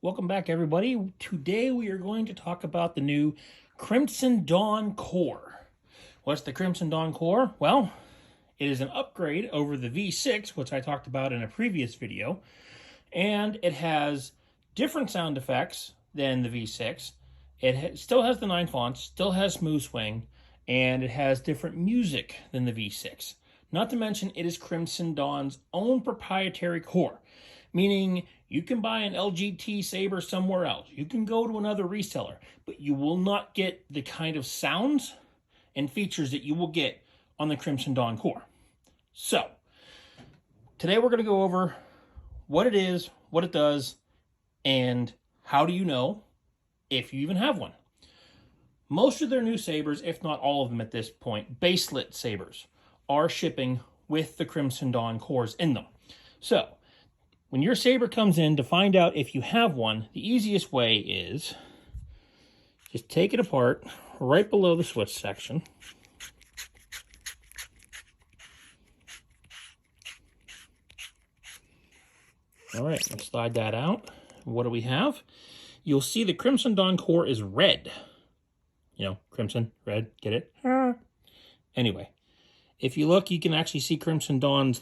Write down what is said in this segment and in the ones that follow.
Welcome back, everybody. Today we are going to talk about the new Crimson Dawn Core. What's the Crimson Dawn Core? Well, it is an upgrade over the V6, which I talked about in a previous video, and it has different sound effects than the V6. It still has the 9 fonts, still has Smoothswing, and it has different music than the V6. Not to mention, it is Crimson Dawn's own proprietary core, meaning you can buy an LGT Saber somewhere else. You can go to another reseller, but you will not get the kind of sounds and features that you will get on the Crimson Dawn core. So, today we're going to go over what it is, what it does, and how do you know if you even have one. Most of their new Sabers, if not all of them at this point, Baselit Sabers, are shipping with the Crimson Dawn cores in them. So, when your Saber comes in to find out if you have one, the easiest way is just take it apart right below the switch section. All right, let's slide that out. What do we have? You'll see the Crimson Dawn core is red. You know, crimson, red, get it? Anyway, if you look, you can actually see Crimson Dawn's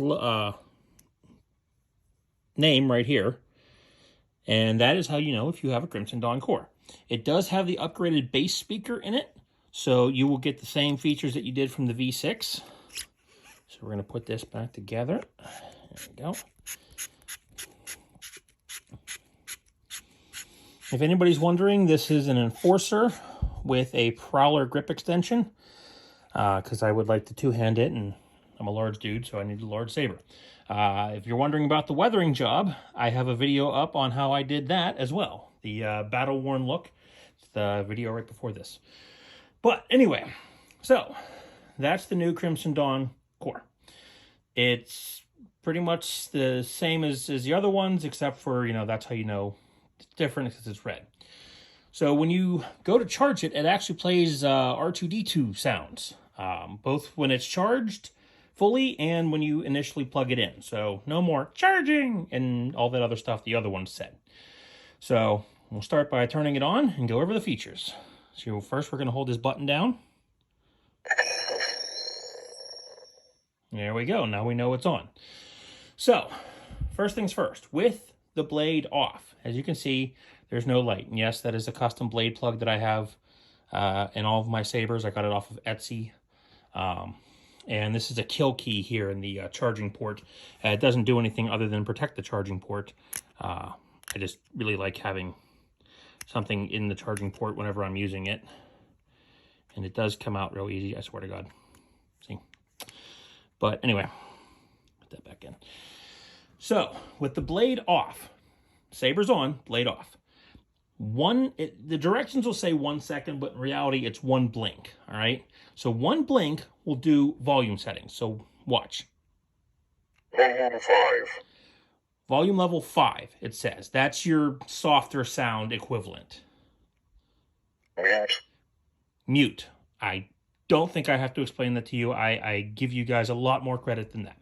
name right here, and that is how you know if you have a Crimson Dawn core. It does have the upgraded bass speaker in it, so you will get the same features that you did from the V6. So we're going to put this back together. There we go. If anybody's wondering, this is an Enforcer with a Prowler grip extension, because I would like to two-hand it, and I'm a large dude, so I need a large saber. If you're wondering about the weathering job, I have a video up on how I did that as well. The battle-worn look. It's the video right before this. But anyway, so that's the new Crimson Dawn core. It's pretty much the same as the other ones, except for, you know, that's how you know it's different because it's red. So when you go to charge it, it actually plays R2-D2 sounds, both when it's charged fully and when you initially plug it in. So no more charging and all that other stuff the other ones said. So we'll start by turning it on and go over the features. So first we're going to hold this button down. There we go. Now we know it's on. So first things first, with the blade off, as you can see, there's no light. And yes, that is a custom blade plug that I have in all of my Sabers. I got it off of Etsy. And this is a kill key here in the charging port. It doesn't do anything other than protect the charging port. I just really like having something in the charging port whenever I'm using it. And it does come out real easy, I swear to God. See? But anyway, put that back in. So, with the blade off, Saber's on, blade off. The directions will say 1 second, but in reality, it's 1 blink, all right? So 1 blink will do volume settings. So watch. Volume level 5. Volume level 5, it says. That's your softer sound equivalent. Mute. Mute. I don't think I have to explain that to you. I give you guys a lot more credit than that.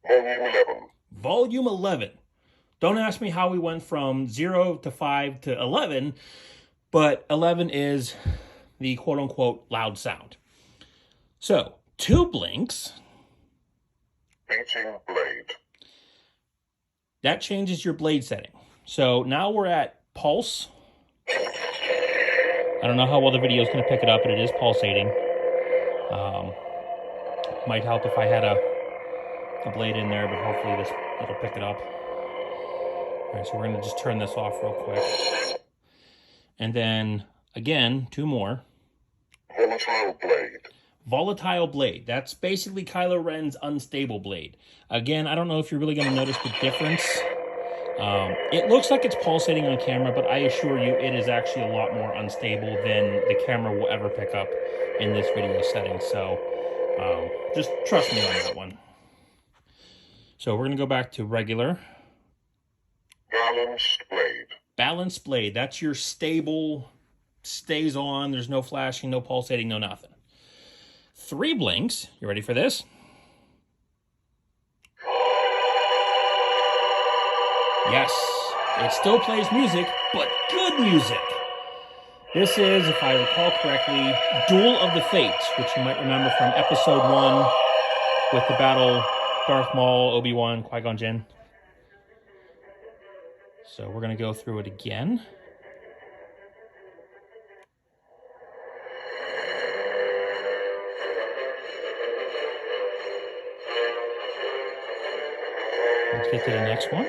Volume 11. Volume 11. Don't ask me how we went from 0 to 5 to 11, but 11 is the quote-unquote loud sound. So, 2 blinks. Beating blade. That changes your blade setting. So now we're at pulse. I don't know how well the video is going to pick it up, but it is pulsating. Might help if I had a blade in there, but hopefully it'll pick it up. All right, so we're going to just turn this off real quick. And then, again, 2 more. Volitile blade. Volitile blade. That's basically Kylo Ren's unstable blade. Again, I don't know if you're really going to notice the difference. It looks like it's pulsating on camera, but I assure you it is actually a lot more unstable than the camera will ever pick up in this video setting. So just trust me on that one. So we're going to go back to regular. Balanced blade. Balanced blade. That's your stable, stays on. There's no flashing, no pulsating, no nothing. 3 blinks. You ready for this? Yes. It still plays music, but good music. This is, if I recall correctly, Duel of the Fates, which you might remember from episode 1 with the battle Darth Maul, Obi-Wan, Qui-Gon Jinn. So we're going to go through it again. Let's get to the next one.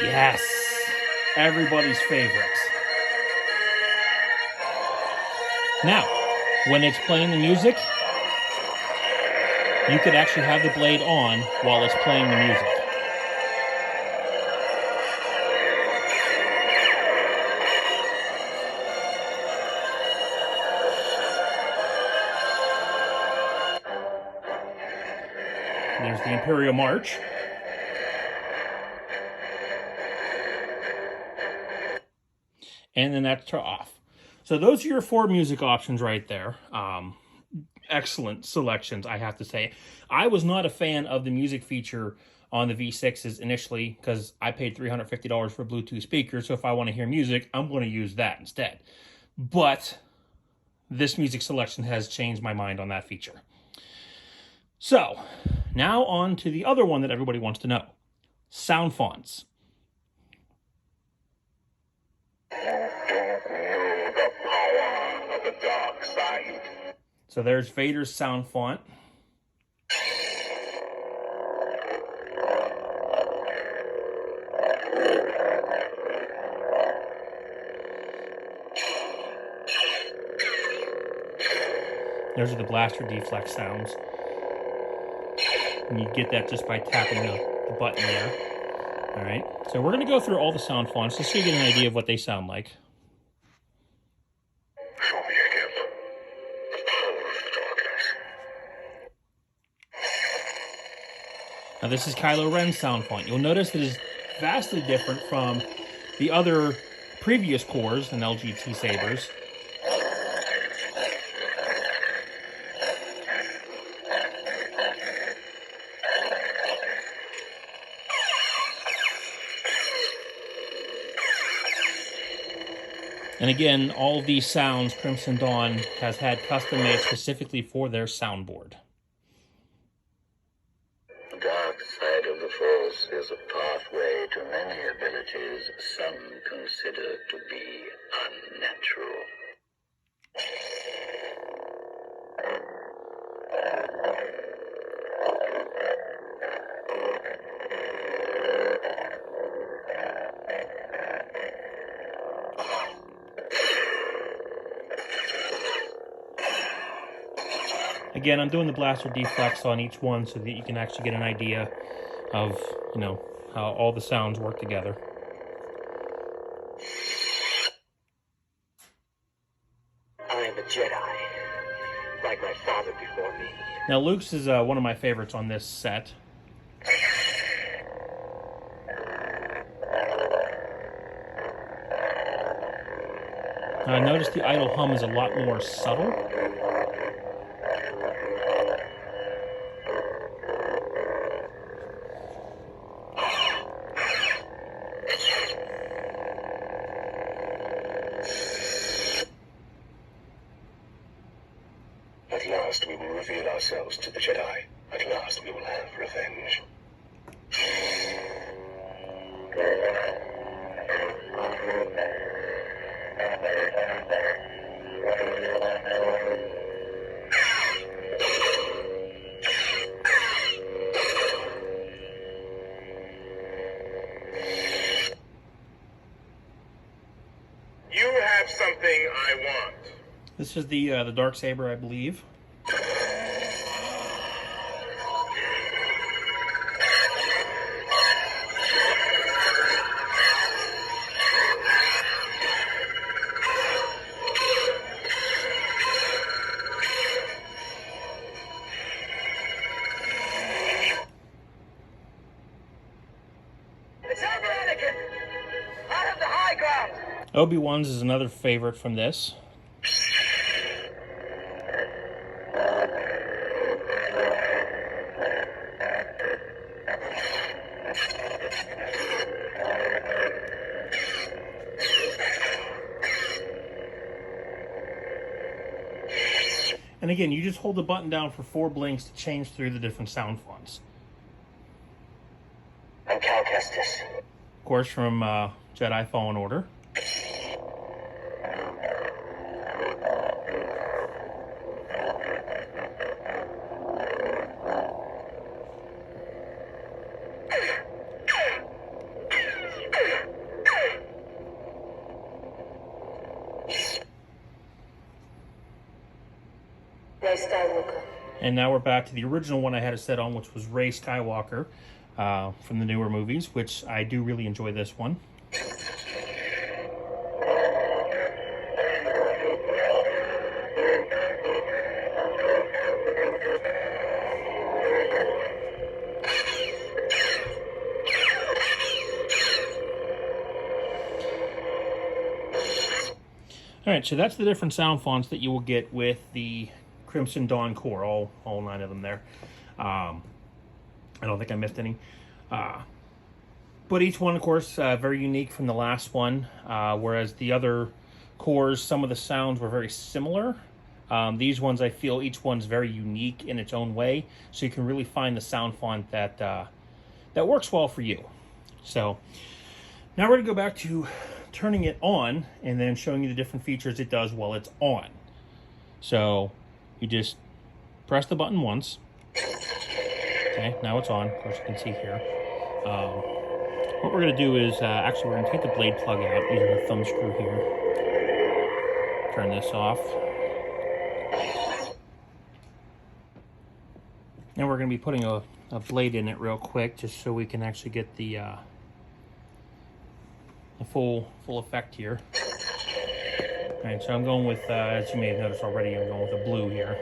Yes! Everybody's favorite. Now, when it's playing the music, you could actually have the blade on while it's playing the music. There's the Imperial March. And then that's off. So those are your 4 music options right there. Excellent selections, I have to say. I was not a fan of the music feature on the V6s initially because I paid $350 for a Bluetooth speaker, so if I want to hear music, I'm going to use that instead. But this music selection has changed my mind on that feature. So, now on to the other one that everybody wants to know. Sound fonts. So there's Vader's sound font. Those are the blaster deflect sounds. And you get that just by tapping the button there. All right, so we're going to go through all the sound fonts just so you get an idea of what they sound like. Now this is Kylo Ren's sound font. You'll notice that it is vastly different from the other previous cores and LG Sabers. And again, all of these sounds Crimson Dawn has had custom made specifically for their soundboard. The dark side of the Force is a pathway to many abilities some consider to be unnatural. Again, I'm doing the blaster deflects on each one so that you can actually get an idea of, how all the sounds work together. I am a Jedi, like my father before me. Now, Luke's is one of my favorites on this set. Now, I noticed the idle hum is a lot more subtle. At last we will reveal ourselves to the Jedi. At last we will have revenge. You have something I want. This is the dark saber, I believe. Obi-Wan's is another favorite from this. And again, you just hold the button down for 4 blinks to change through the different sound fonts. I'm Cal Kestis. Of course, from Jedi Fallen Order. And now we're back to the original one I had it set on, which was Rey Skywalker from the newer movies, which I do really enjoy this one. All right, so that's the different sound fonts that you will get with the Crimson Dawn core, all 9 of them there. I don't think I missed any. But each one, of course, very unique from the last one, whereas the other cores, some of the sounds were very similar. These ones, I feel each one's very unique in its own way, so you can really find the sound font that works well for you. So now we're going to go back to turning it on and then showing you the different features it does while it's on. So you just press the button once. Okay, now it's on. Of course, you can see here. What we're going to do is, actually, we're going to take the blade plug out using the thumb screw here. Turn this off. And we're going to be putting a blade in it real quick, just so we can actually get the full effect here. All right, so I'm going with, as you may have noticed already, I'm going with a blue here.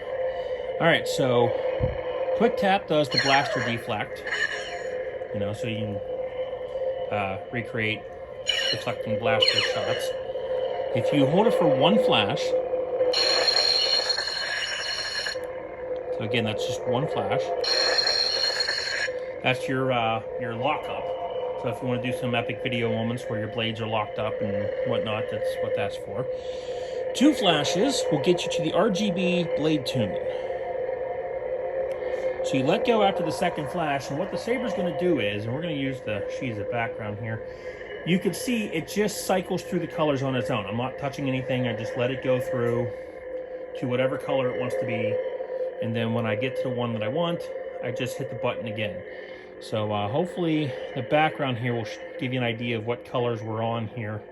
All right, so quick tap does the blaster deflect, you know, so you can recreate deflecting blaster shots. If you hold it for 1 flash, so again, that's just 1 flash. That's your lockup. So if you want to do some epic video moments where your blades are locked up and whatnot, that's what that's for. 2 flashes will get you to the RGB Blade Tune. So you let go after the 2nd flash, and what the Saber's going to do is, and we're going to use the sheet as a background here, you can see it just cycles through the colors on its own. I'm not touching anything, I just let it go through to whatever color it wants to be, and then when I get to the one that I want, I just hit the button again. So hopefully the background here will give you an idea of what colors we're on here.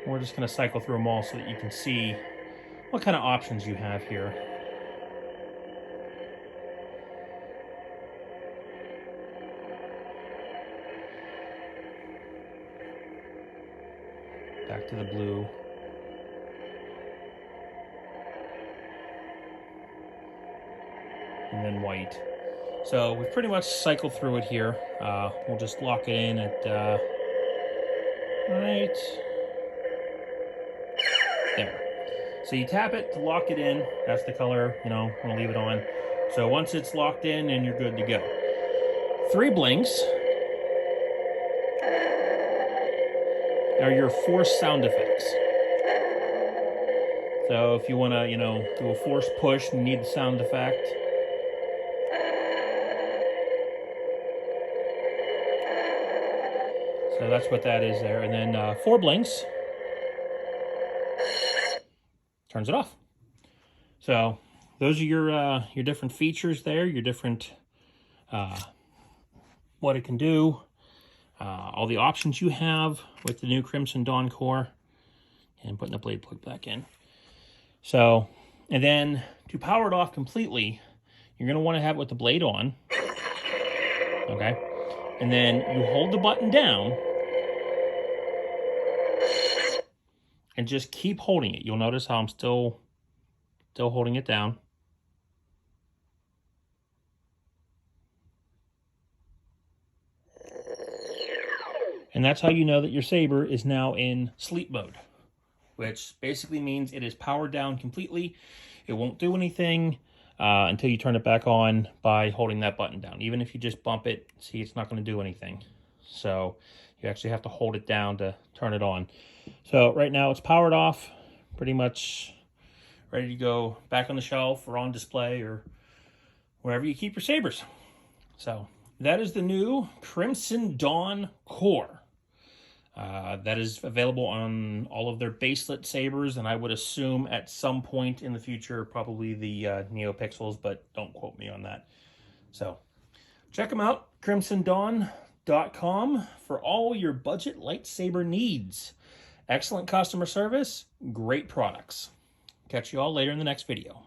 We're just going to cycle through them all so that you can see what kind of options you have here. Back to the blue. And then white. So we've pretty much cycled through it here. We'll just lock it in at right there. So you tap it to lock it in. That's the color, you know, I'm gonna leave it on. So once it's locked in, and you're good to go. 3 blinks are your force sound effects. So if you want to, you know, do a force push and need the sound effect, so that's what that is there. And then 4 blinks turns it off. So those are your different features there, your different what it can do, all the options you have with the new Crimson Dawn core, and putting the blade plug back in. So, and then to power it off completely, you're going to want to have it with the blade on. Okay. And then you hold the button down and just keep holding it. You'll notice how I'm still holding it down. And that's how you know that your Saber is now in sleep mode, which basically means it is powered down completely. It won't do anything. until you turn it back on by holding that button down. Even if you just bump it, see, it's not going to do anything. So you actually have to hold it down to turn it on. So right now it's powered off, pretty much ready to go back on the shelf or on display or wherever you keep your sabers. So that is the new Crimson Dawn Core. That is available on all of their Baselit sabers, and I would assume at some point in the future, probably the NeoPixels, but don't quote me on that. So check them out, crimsondawn.com, for all your budget lightsaber needs. Excellent customer service, great products. Catch you all later in the next video.